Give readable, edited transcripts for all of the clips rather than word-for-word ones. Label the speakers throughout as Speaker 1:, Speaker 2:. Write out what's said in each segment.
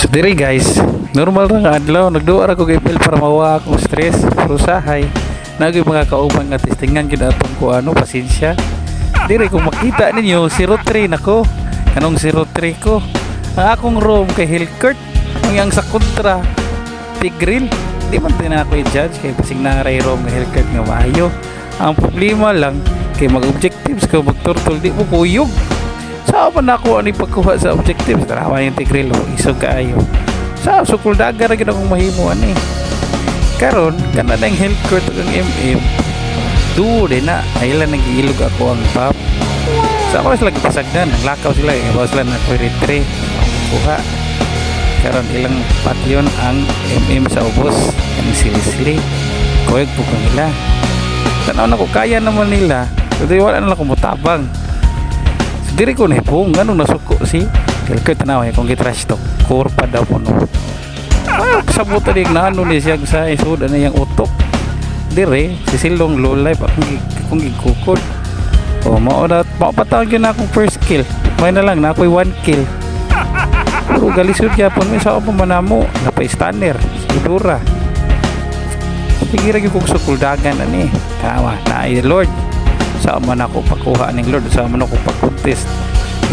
Speaker 1: So diri guys, normal ra nga adlaw nagduwa ra ko kay Pel para mawa akong stress, pero sahay nagay mga kauban nga testingan gid atong ko ano pasensya. Diri kung makita ninyo 03 nako. Kanong 03 ko. Ang akong room kay Hillcourt, ang sa kontra Tigril. Di man din ako i-judge kay pasig naray room nga Hillcourt nga maayo. Ang problema lang kay mag-objectives ko magturtol di mo kuyog. Saan pa na ako ani pagkuha sa objectives? Tarawa yung Tigril o isog kaayo. Sa sukul dagar gid akong mahimo ani. Karon kana nang Hillcourt ang MM. Dude na aylan nag-iilog ako ang pop. Sa ako sila pasagdan, naglakaw sila eh. Bawas sila na retreat kuha. Karon ilang patyon ang MM sa ubos. Ang sili-sili. Kuwag po nila. Tanaw na ko kaya naman nila. Pero wala na lang kumutabang. So diri ko na hipong. Ganun nasuko si Hillcourt tanaw eh. Kung gitrash to. Kurpa daw po no. Sabuta din na ano ni siya sa isuda na yung utok. Dire si Silong low life akong gikukod. O maupatawag yun na akong first kill. May na lang na ako'y 1 kill. Puro galisod yapon may sao pa manamo. Napay stunner Idura. Pigira yung kong sukuldagan ani. Kawa na ay Lord. Sao man ako pakuha ng Lord. Sao man ako pag-contest.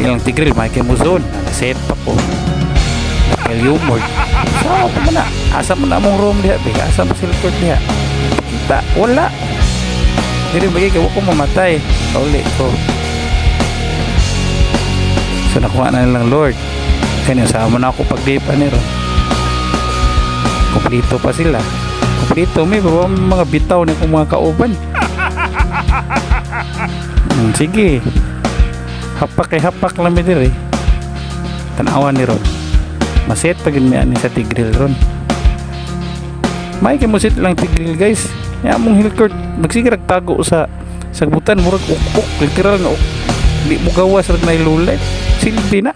Speaker 1: Ilang Tigril may kemuzon. Naset pa ko. Napay humor. Sao pa man na. Asa man na mong room diha. Asa man Hillcourt diha. Kita wala. Dili bagay kay ko mamatay. Kauli ko. So nakuha na nilang Lord. Kanya sama na ako pagdipa nito. Kumplito pa sila. Kumplito may mga bitaw na kung mga kauban. Sige. Hapak kay hapak lang mi diri. Tanawan ni Ron. Maset pag may ani sa Tigril Ron. May kay musit lang Tigril guys. Ya mong Hillcourt magsigirag tago sa sagbutan murag ukok literal nga di mo gawas rag na ilulay silbi na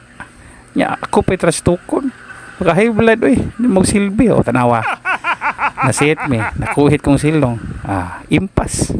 Speaker 1: nya ako pay trash tukon pagka high blood oy di mo silbi o tanawa nasit me nakuhit kong silong impas.